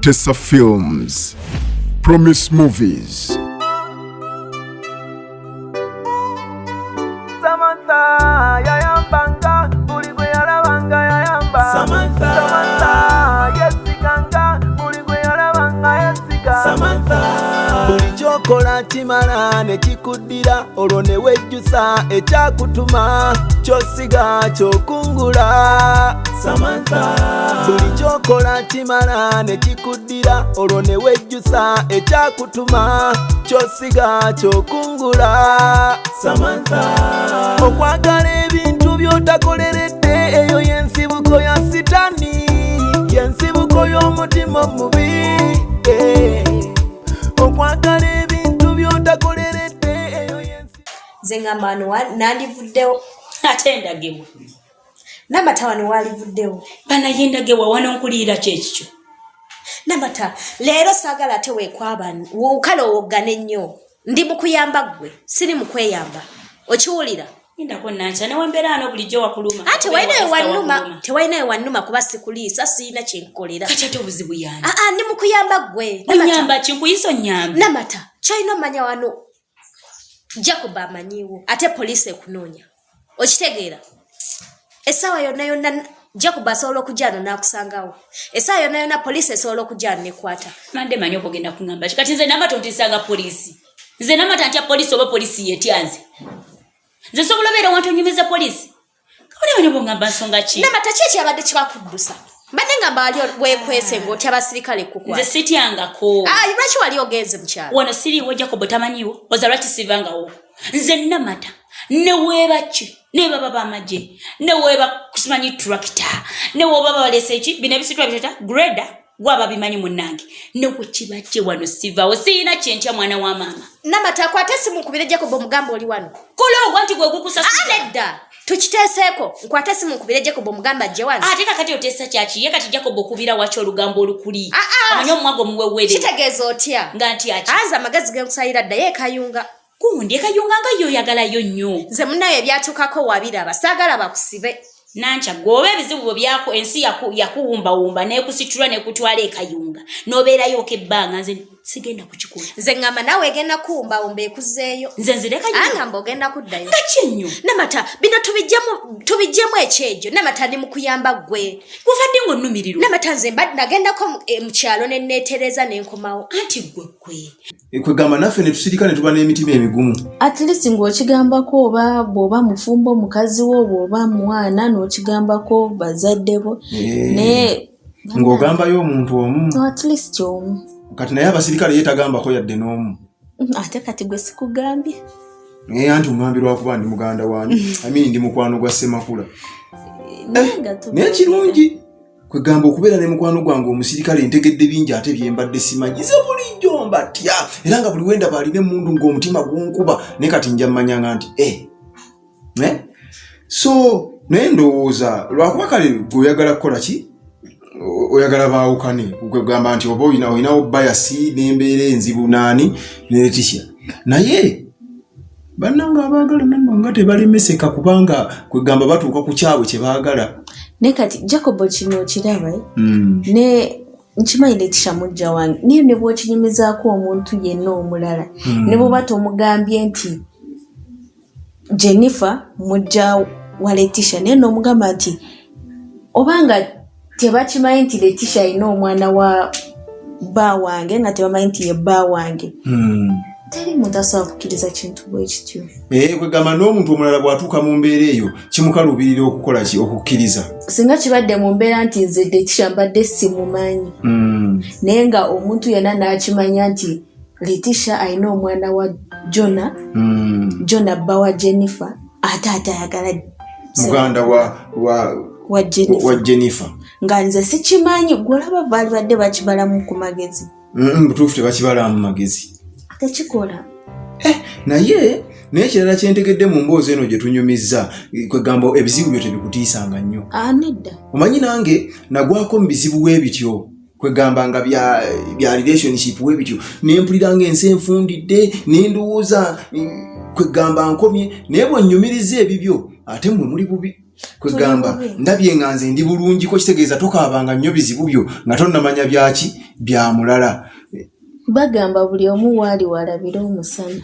Tessa Films, Promise Movies. Samantha, yayambanga, buligwe yarabanga yayamba. Samantha, yesiganga, buligwe yarabanga yesiga. Samantha, buli kyokola kimala ne kikuddira, olwo ne wejjusa ekyakutuma, kyosiga kyokungula. Samantha, buli kyokola kimala ne kikuddira, olwo ne wejjusa ekyakutuma, kyosiga kyokungula. Samantha, okwagala ebintu by'otakoleredde, eyo y'ensibuko ya sitani, y'ensibuko y'omutima omubi. Okwagala ebintu by'otakoleredde, eyo y'ensibuko. Nze ngamba wano nandivuddewo ate ndagewa Namata wano walivuddewo banayendagewa wano nkulira kyekikyo Namata leero saagala ate weekwaba wokale owoggane nnyo ndi mukuyamba ggwe siri mukweyamba okiwulira ndako nancha ne wambera ano bulijjo wakuluma ate tewainayo wannuma kuba sikuliisa siina kyenkolera kati ate obuzibu yange ndi mukuyamba ggwe onyamba kinkuyiso nyamba Namata kyolina omanya wano Jacob amanyiwo ate poliisi ekunoonya okitegeera essaawa yonna Jacob asobola okujjano n'akusangawo essaawa yonna poliisi esobola okujjano n'ekwata mande manyi okugenda kuŋŋamba kati nze Namata ontiisanga poliisi nze Namata ntya poliisi oba poliisi yetyanze nze sobola obeera wantu onyumiza poliisi kabone manyi obwongamba nsonga ki Namata ki ekyabadde kibakuddusa mbadde ngamba wali weekwese ng'otya abasirikale kukwata nze sityangako lwaki wali ogenze mukyalo wano siriiwo Jacob tamanyiwo oza lwaki sivangawo nze Namata neweebaki nebaba bamagye neweeba kusimanyi tractor newoba balese ki bino ebisitwa bitata greda gwaba bimanyi munnange newe kibajje wano sivawo siina kyentya mwana wa mama Namata akwate simu nkubire Jacob omugamba oli wano kola ogwa nti gwe gukusasula nedda tukiteeseeko nkwate simu nkubire Jacob omugamba ajje wano ate kakati oteesa kyaki ye kati Jacob okubira waki olugambo olukuli amanyi omwago omuwewere kitegeeza otya nga nti aki anza amagezi genkusayira dda ye ekayunga kundi ekayunga nga yoyagalayo nnyo nze munnayo ebyatuukako wabiraba saagala bakusibe nancha gobe ebizibu bwe byako ensi yakuwumbawumba nekusitula nekutwala ekayunga nobeerayo okebbanga nze sigenda kukikola nze ngamba naawe egenda kuwumbawumba ekuzeeyo nze nzireka ngamba ogenda kuddayo nga kyenyo Namata bino tubijjemu ekyejo Namata ndi mukuyamba ggwe kuvadde ng'onnumirirwa Namata nze nagendako mu kyalo ne neetereza n'enkomawo anti ggwe kwegamba naffe ne tusirika ne tuba n'emitima emigumu at least ng'okigambako oba bw'oba mufumbo omukazi wo bw'oba mwana n'okigambako bazadde bo naye ng'ogambayo omuntu omu at least omu kati naye abasirikale yeetagambako yadde n'omu ate kati gwe sikugambye anti ongambye lwakuba ndi muganda wani ndi mukwano gwa Semakula naye kirungi kwegamba okubeera ne mukwano gwange omusirikale ntegedde bingi ate byembadde simanyize bulijjo mbatya era nga buli wenda baalina emundu ng'omutima gunkuba naye kati nja mmanyanga nti so naye ndowooza lwakuba kale gweoyagala kukola ki oyagala baawukane kwegamba nti oba olinawo bayasi n'embeera enzibu naani neretisya naye bannanga abaagala nanno nga tebalemeseka kubanga kwegamba batuuka ku kyabwe kye baagala ne kati Jacob kino okiraba ne nkimanyi Letisha mujja wange naye ne bw'okinyumizaako omuntu yenna omulala ne bw'oba tomugambye nti Jenifa mujja wa Letisha naye n'omugamba nti obanga tebakimanyi nti Letisha alina omwana wa bba wange nga tebamanyi nti ye bba wange teri muntu asobola kukkiriza kintu bwe kityo kwegamba n'omuntu omulala bw'atuuka mu mbeera eyo kimukaluubirira okukola ki okukkiriza singa kibadde mu mbeera nti nze Letisha mbadde simumanyi naye nga omuntu yenna n'akimanya nti Letisha alina omwana wa Jona bba wa Jenifa ate ayagala muganda wa Jenifa nga nze sikimanyi gwolaba baali badde bakibalamu ku magezi butuufu tebakibalamu magezi tekikola naye ekirala kyentegedde mu mboozi eno gye tunyumizza kwegamba ebizibu byo tebikutiisanga nnyo nedda omanyi nange nagwako mu bizibu webityo kwegamba nga bya relationship webityo nempuliranga ensi enfundidde nendowooza kwegamba nkomye naye bwennyumiriza ebibyo ate mmwe muli bubi kwegamba ndabye nga nze ndi bulungi ko kitegeeza tokaabanga nnyo bizibu byo nga tonnamanya byaki bya mulala. Bagamba buli omu waali walabira omusana.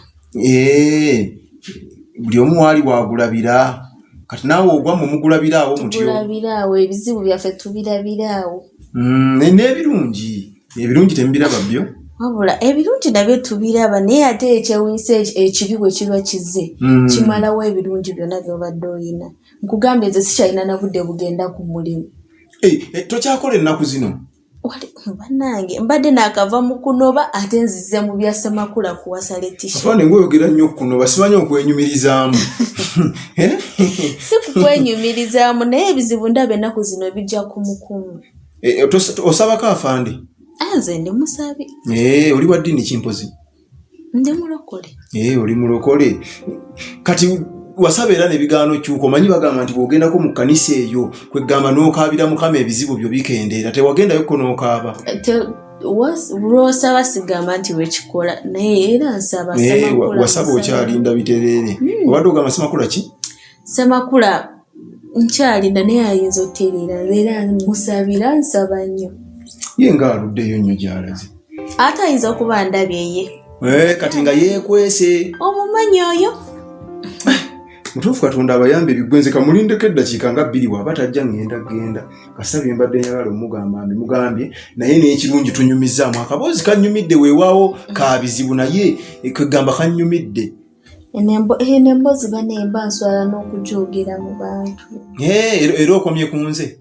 Buli omu waali wagulabira. Kati naawe ogwa mu mugulabiraawo mutyo. Tugulabiraawo ebizibu byaffe tubirabiraawo. Ebirungi temubiraba byo. Wabula ebirungi nabyo tubiraba naye ate ekyewunyisa ekibi bwe kiba kizze kimalawo ebirungi byonna by'obadde oyina. Nkugambye nze sikyalina na budde bugenda ku mulimu. Tokyakola ennaku zino. Bannange mbadde naakava mu kunoba ate nzize mu bya Semakula kuwasa Letitia. Afande ng'oyogera nnyo kunoba simanyi okwenyumirizaamu. Si kukwenyumirizaamu naye ebizibu ndaba ennaku zino bijja kumukumu. Osabako Afande? Nze ndi musabi. Oli wa ddiini kimpozi? Ndi mulokole. Oli mulokole. Kati wasaba era n'ebigaano kyuko omanyi bagamba nti bw'ogendako mu kkanisa eyo kwegamba n'okaabira Mukama ebizibu byo bikendeera tewagendayo ko n'okaaba. Lw'osaba sigamba nti wekikola naye era nsaba Semakula. Wasaba okyalinda bitereere. Obadde ogamba Semakula ki? Semakula nkyalinda naye ayinza otereera era musabira nsaba nnyo. Ye ng'aluddeyo nnyo gy'alaze. Ate ayinza okuba ndabye ye. Kati nga yeekwese. Omumanyi oyo? Mutuufu Katonda abayambe ebigwenze kamulindeko eddakiika nga 2 bw'aba tajja ngenda. Kasabye mbadde njagala omugambye naye n'ekirungi tunyumizaamu. Akaboozi kannyumidde weewaawo ka bizibu naye kwegamba kannyumidde. Emboozi banemba nswala n'okujoogera mu bantu. Era okomye ku nze?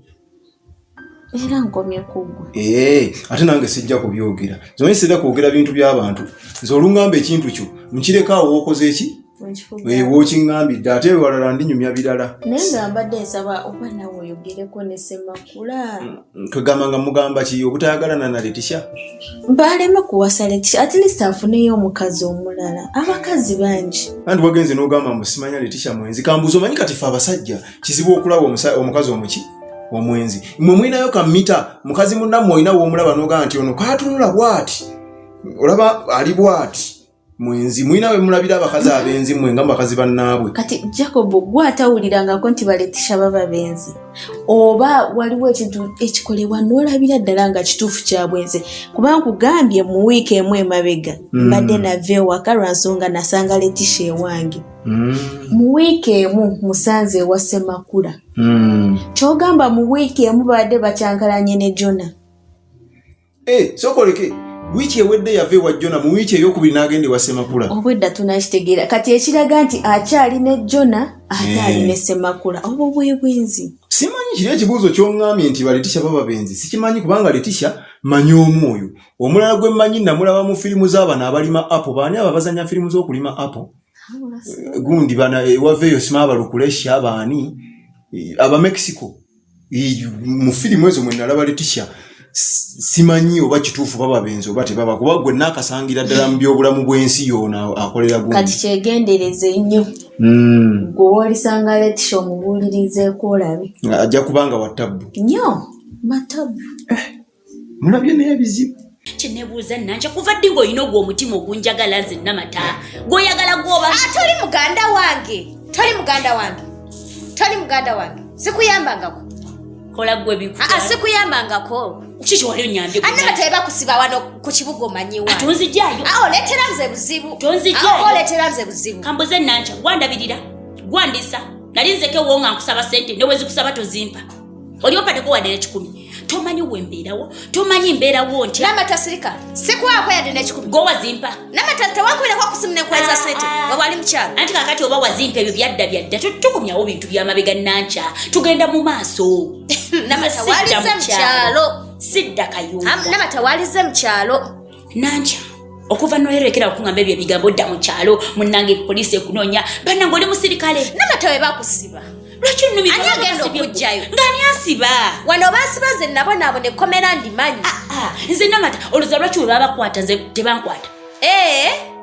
Era nkomye kuggwe. Ate nange sijja kubyogera. Zomanyi sijja kwogera bintu by'abantu. Nze olungamba ekintu kyo nkirekawo wookoze eki? Wookingambidde ate walala ndinyumya birala. Naye nga mbadde nsaba oba nawe oyogereko ne Semakula. Kwegamba nga mugamba ki obutayagalana na Letitia? Baleme kuwasa Letitia at least afuneyo omukazi omulala. Abakazi bangi. Andi wagenze n'ogamba mbu simanya Letitia mwenzi. Kambuza omanyi kati ffe abasajja kizibu okulaba omukazi omuki? Omwenzi. Mmwe mwinayo kamita mukazi munnammwe olina w'omulaba n'ogamba nti ono kaatunula bw'ati. Olaba ali bw'ati. Mwenzi mwina we mulabira abakazi abenzi mwe nga bakazi bannaabwe. Kati Jacob gwe atawulirangako nti Letitia baba benzi. Oba waliwo ekintu ekikolebwa n'olabira ddala nga kituufu kya bwenzi. Kuba nkugambye mu wiiki emu emabega mbadde nava ewaka lwa nsonga nasanga Letitia ewange. Mu wiiki emu musanze ewa Semakula. Kyogamba mu wiiki emu badde bakyankalanye ne Jona. Sokoleke. Wiki ewedde yave wa Jona mu wiki ey'okubiri n'agenda ewa Semakula. Obwedda tunakitegeera kati ekiraga nti akyali ne Jona ate ali ne Semakula obwo bwenzi. Simanyi kiri ekibuuzo ky'oŋŋambye nti Letitia baba benzi sikimanyi kubanga Letitia manyi omwoyo. Omulala gwe mmanyi namulaba mu firimu z'abana abalima apple baani abo bazanya firimu z'okulima apple. Gundi bana ewaveeyo simaba lukulesha abaani aba Mexico. Mu firimu ezo mwe nalaba Letitia. Simanyi oba kituufu baba benzi oba tebaba kuba gwe naakasangira ddala mu byobulamu bw'ensi yoona akolera gundi. Kati kyegendereze nnyo. Gwe walisanga Letitia omubuulirizeeko olabe. Ajja kubanga wattabbu. Nnyo matabbu. Mulabye naye ebizibu. Kyenebuuza Nanja kuva ddi ng'olina ogwo omutima ogunjagala nze Namata gw'oyagala gwoba. Toli muganda wange. Toli muganda wange. Sikuyambangako. Kola gwe bikuwa. Sikuyambangako. Kiki wali onyambye? Namata eba kusiba wano ku kibuga omanyiwa. Tonzijjayo. Oleetera nze buzibu. Tonzijjayo. Oleetera nze buzibu. Kambuze Nanja gwandabirira gwandisa nali nzekewo nga nkusaba sente ne wezikusaba tozimpa. Oli opaddeko wadde n'ekikumi. Tomanyi wembeerawo tomanyi mbeerawo ntya. Namata sirika sikwako yadde n'ekikumi. Go wazimpa. Namata tewakwirako kusimu ne kweza sente wali mukyalo. Anti kakati oba wazimpa ebyo byadda tukumyawo bintu by'amabega Nanja tugenda mu maaso. Namata walize mukyalo. Sidda kayumba. Namata walize mukyalo. Nanja okuva n'olerekera okungamba ebyo ebigambo dda mu kyalo munnange poliisi ekunoonya bannange oli musirikale. Namata we bakusiba. Lwaki nnumi ani agenda okujjayo? Ng'ani asiba? Wano basiba nze nabo ne komera ndimanyi. Nze Namata olowooza lwaki we babakwata nze tebankwata?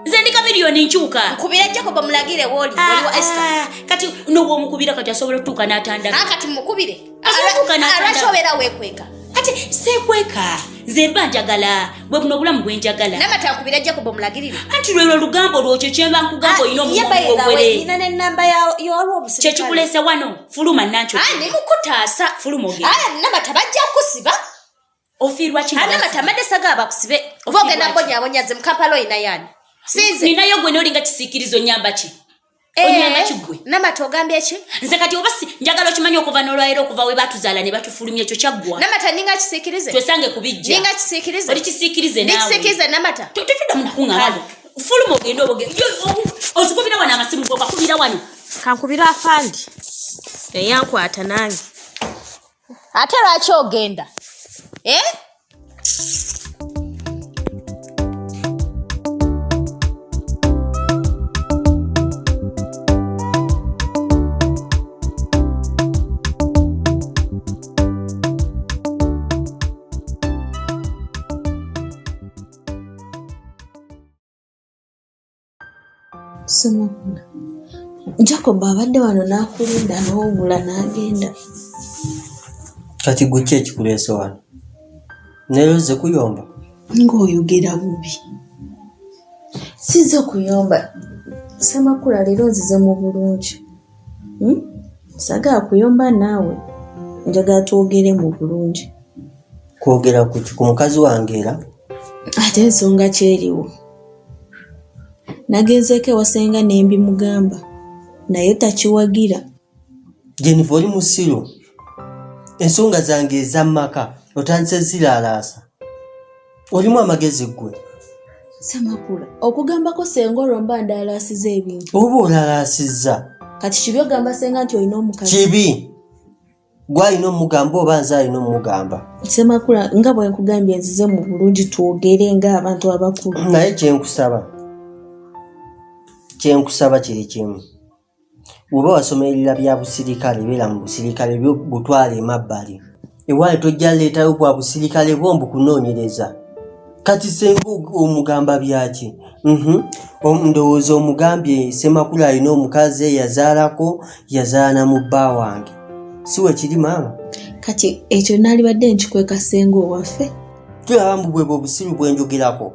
Nze ndi kamiliyoni nkyuka. Nkubira Jacob mulagire woli wa Esther. Kati n'obwomukubira kati asobola otuuka n'atandaka. Kati mukubire. Lwaki obeera weekweka? Kati seekweka nze mba njagala bwe buno obulamu bwe njagala. Namata nkubira Jacob mulagirire. Anti lwe lugambo lwokyo kye mba nkugamba olina omugongo gw'ogwere. Nina n'ennamba y'olw'omusirikale. Kye kikuleese wano fuluma Nancho. Ndi mukutaasa. Fuluma ogenda. Namata bajja kusiba. Ofiirwa ki? Namata amadde sagaba kusibe. Ogenda mbonyabonyaze mu Kampala ina yani. Sinze. Ninayo gwe n'olinga kisiikirizo nyamba ki? Onyamba ki gwe? Namata ogambye ki? Nze kati obasi njagala okimanyi okuva n'olwayiro okuva we baatuzaala ne batufulumya ekyo kyaggwa. Namata ninga kisiikirize. Twesange kubijja. Ninga kisiikirize. Oli kisiikirize naawe. Nikisiikirize Namata. Totuddamu nakuŋŋaalo. Fuluma ogenda obogenda. Ozikubira wano amasimu g'okakubira wano. Kankubira Afande. Eyankwata nange. Ate lwaki ogenda? Semakula. Jacob abadde wano n'akulinda n'owuula n'agenda. Kati gwe ki ekikuleese wano? Neero ze kuyomba? Ng'oyogera bubi. Sizze kuyomba. Semakula leero nzize mu bulungi. Sagala kuyomba naawe. Njagala twogere mu bulungi. Kwogera ku mukazi wange era? Ate ensonga kyeriwo. Nagenzeeko ewasenga ne mbimugamba. Naye takiwagira. Jenifa oli musiru. Ensonga zange ez'amaka otandise ziraalaasa. Olimu amagezi gwe. Semakula, okugambako senga olwo mba ndaalaasiza ebintu. Oba olaalaasizza. Kati kibi ogamba senga nti olina omukazi. Kibi. Gwalina omugamba oba nze alina omugamba. Semakula, nga bwe nkugambye nzize mu bulungi twogere ng'abantu abakulu. Naye kyenkusaba kiri kimu. Bw'oba wasomerera bya busirikale beera mu busirikale butwale emabbali. Ewaale tojja leetayo bwa busirikale bombu kunoonyereza. Kati senga omugamba byaki? Ndowooza omugambye Semakula alina omukazi yazaalako yazaala na mu bba wange. Si we kiri maama? Kati ekyo naalibadde nkikweka senga owaffe. Tulaba mbu bwebwe obusiru bwe njogerako.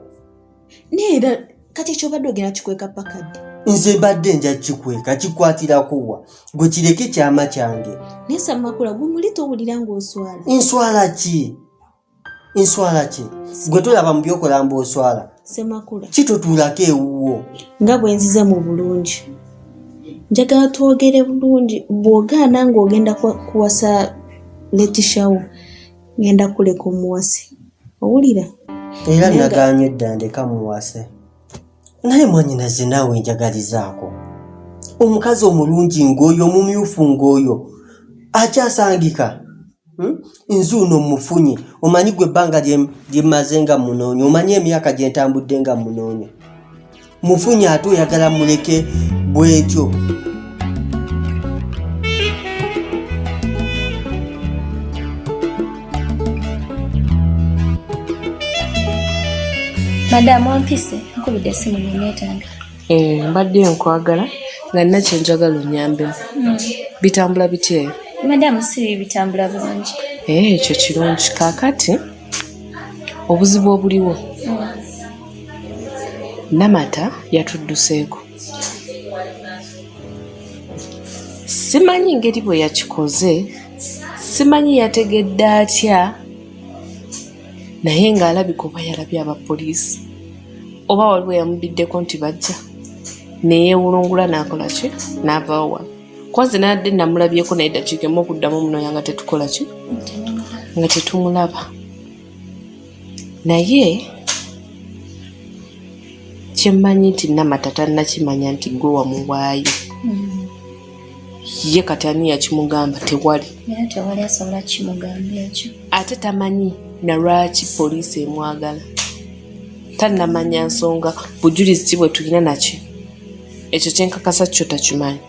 Neera kati ekyobadde ogenda kikweka pakadde. Nze mbadde nja kikweka kikwatirako wa. Gwe kireke kyama kyange. Naye Semakula gwe muli towulira ng'oswala. Nswala ki? Gwe tolaba mu byokola mb'oswala. Semakula. Kitotuulako ewuwo. Nga bwe nzize mu bulungi. Njagala twogere bulungi. Bw'ogaana ng'ogenda kuwasa Letishawo. Ngenda kuleka omuwase. Owulira? Era nagaanye edda ndeka muwase. Naye mwanyinaze naawe njagalizaako. Omukazi omulungi ng'oyo, omumyufu ng'oyo. Akyasangika. Nze uno mufunye. Omanyi gwe ebbanga lye mmaze nga munoonya. Omanyi emyaka gye ntambudde nga munoonya. Mufunye ate oyagala muleke bwetyo. Madamu wampise nkubidde essimu n'eneetanga. Mbadde nkwagala nga nina kye njagala onnyambemu. Bitambula bitya eyo? Madamu si bitambula bulungi. Ekyo kirungi. Kaakati obuzibu obuliwo. Namata yatudduseeko. Simanyi ngeri bwe yakikoze, simanyi yategedde atya, naye ng'alabika oba yalabye abapoliisi. Oba waliwo yamubiddeko nti bajja. Neyeewulungula n'akola ki? N'avaawo wano. Kwanze nadde namulabyeko naye eddakiika emu okuddamu omunonya nga tetukola ki? Nga tetumulaba. Naye kyemmanyi nti Namata tannakimanya nti gwe wamuwaayo. Ye kati ani yakimugamba tewali. Era tewali asobola kimugamba ekyo. Ate tamanyi na lwaki poliisi emwagala. Tannamanya nsonga bujulizi ki bwe tulina naki. Ekyo kyenkakasa kyo takimanyi.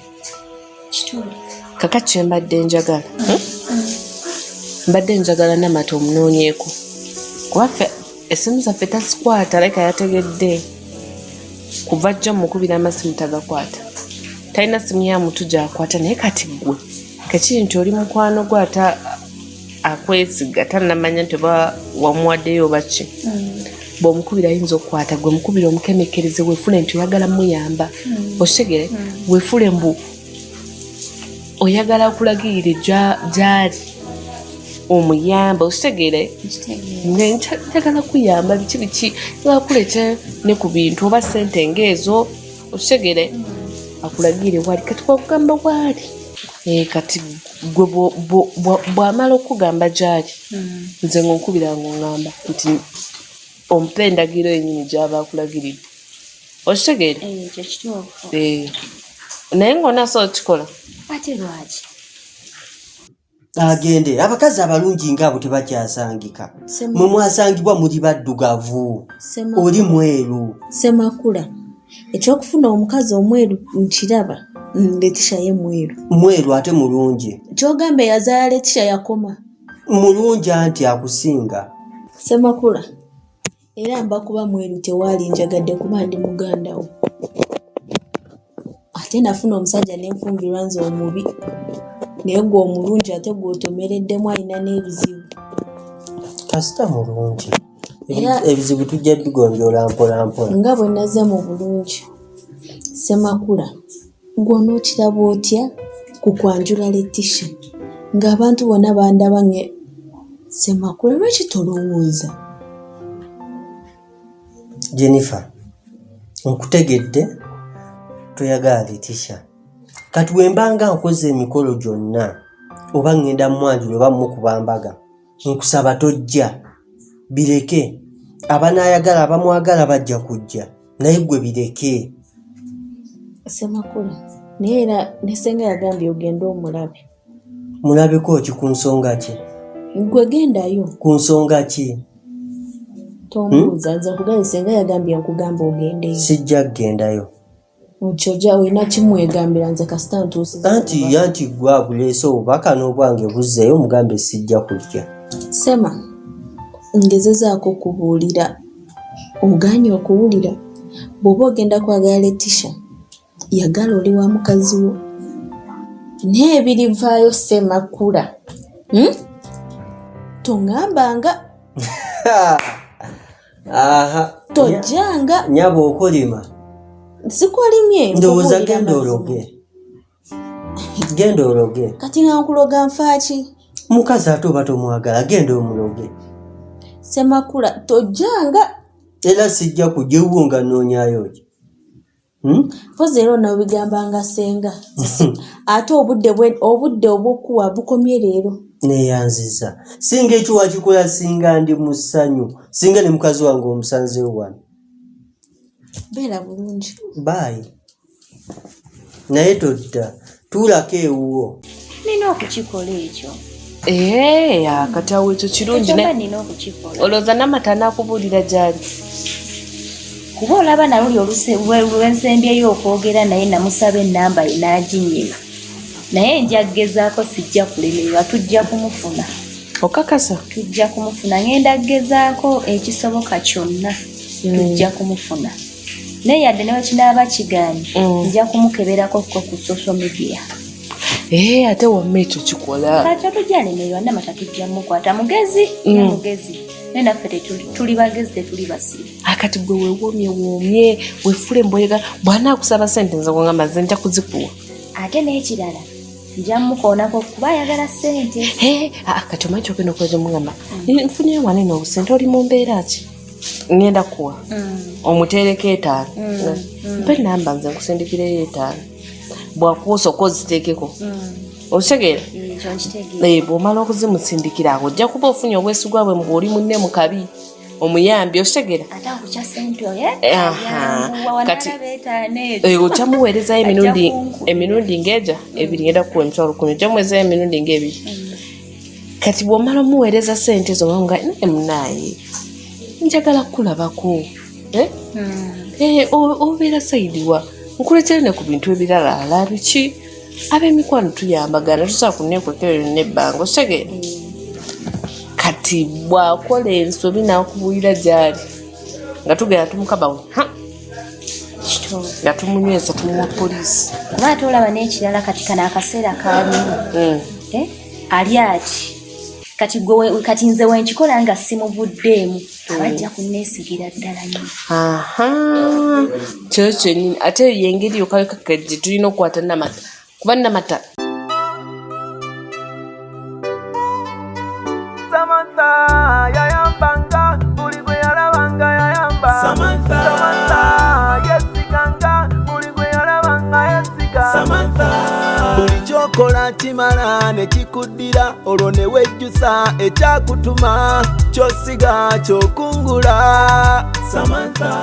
Kituuli. Kaka kye mbadde njagala. Mbadde njagala Namata omunoonyeeko. Kuba essimu zaffe tazikwata leka yategedde. Kuva ajja mukubira amasimu tagakwata. Talina simu ya muntu gy'akwata naye kati ggwe. Kakiri nti oli mukwano gwe ate akwesiga tannamanya nti oba wamuwaddeyo oba ki. Bw'omukubira ayinza okukwata gwe mukubira omukemekereze weefule nti oyagala muyamba. Okitegere weefule mbu oyagala okulagirira gy'ali omuyamba okitegere njagala kuyamba biki bakuleta ne ku bintu oba ssente ng'ezo okitegere akulagire wali kati kwakugamba wali kati gwe bw'amala okugamba gyali nze ng'onkubira ng'oŋŋamba nti ompe endagiro yennyini gy'aba akulagiridde okitegere naye ng'onaasobola okukikola ate lwaki agende abakazi abalungi ngaabo tebakyasangika mwe mwasangibwa muli baddugavu oli mweru Semakula ekyokufuna omukazi omweru nkiraba Letisha ye mweru ate mulungi kyogamba yazaala Letisha yakoma mulungi anti akusinga Semakula era mba kuba mweru tewaali njagadde kuba ndi muganda wo ate nafuna omusajja n'enfumbirwa nze omubi naye gwe omulungi ate gw'otomereddemu alina n'ebizibu kasita mulungi ebizibu tujja bigonjoola mpola mpola nga bwe nazze mu bulungi Semakula gw'onookiraba otya ku kwanjula Letisha ng'abantu bonna bandaba nge Semakula lwaki tolowooza Jenifa nkutegedde toyagala Letisha kati wembanga nkoze emikolo gyonna oba ngenda mwanjula oba mukubambaga nkusaba tojja bireke abanaayagala abamwagala bajja kujja naye gwe bireke Semakula naye era ne senga yagambye ogende omulabe mulabeko ki ku nsonga ki gwe gendayo ku nsonga ki tomubuuza nze nkugambye senga yagambye nkugamba ogendeyo sijja kugendayo Ochoja olina kimwegambira nze kasita ntuusiza anti gwe abuleese obubaka n'obwange buzzeeyo mugambe sijja kujja Sema ngezezaako okubuulira oganye okuwulira bw'oba ogenda kwagala Letisha yagala oli wa mukazi wo n'ebirivaayo Semakula toŋŋambanga tojjanga nyaba okolima sikolimye ndowooza genda ologe kati nga nkuloga nfaaki mukazi ate oba tomwagala genda omuloge Semakula tojjanga era sijja kujjewuwo nga noonyayo ki pozi era onabigambanga senga ate obudde obwokuwa bukomye leero neeyanziza singa ekyo wakikola singa ndi mu ssanyu singa ne mukazi wange omusanzeewo wano beera bulungi baayi naye todda tuulako ewuwo nina okukikola ekyo kati awo ekyo kirungi nina okukikola olowooza namata anaakubuulira gyali kuba olaba naluli lwensembyeyo okwogera naye namusaba ennamba ye n'aginyima naye nja kugezaako sijja kulemererwa tujja kumufuna okakasa tujja kumufuna ngenda kugezaako ekisoboka kyonna tujja kumufuna naye yadde newe kinaaba kigaanyi nja kumukeberako ku social media ate wamma ekyo kikola kati atujjalemererwa namata tujja mukwata mugezi ye mugezi naye naffe tuli bagezi tetuli basiru akati gwe weewomye wefule emboyega bw'anaakusaba sente nze kugamba nze nja kuzikuwa ate n'ekirala nja mukoonako kuba ayagala sente kati omanyi kyogenda okola mugamba nfunyeyo wane n'obusente oli mu mbeera ki ngenda kuwa omuteereko 5 mpe namba nze nkusindikireyo 5 bwakuusa okoziteekeko okitegeera bw'omala okuzimusindikira awo ojja kuba ofunye obwesigwa bwe ng'oli munne mu kabi omuyambi okitegeera kati okyamuweerezayo emirundi ng'eja 2 ngenda kukuwa emitwalo 10 okyamuweerezayo emirundi ng'ebiri kati bw'omala omuweereza sente zo nga naye munaaye njagala kulabako obeera sayidiwa nkuletere ne ku bintu ebirala ala biki ab'emikwano tuyambagana tusobola kuneekwekero n'ebbanga okitegeera kati bw'akola ensobi n'akubuulira gy'ali nga tugenda tumukabawe nga tumunyweza tumuwa poliisi kuba ate olaba n'ekirala kati kano akaseera kaalimu ali ati kati nze wenkikola nga simuvuddeemu abajja kunneesigira ddala nnyo kyo kyennyini ate yengeri yokayokaka gye tulina okukwata namata kuba namata okola kimala ne kikuddira olwo ne wejjusa ekyakutuma kyosiga kyokungula Samantha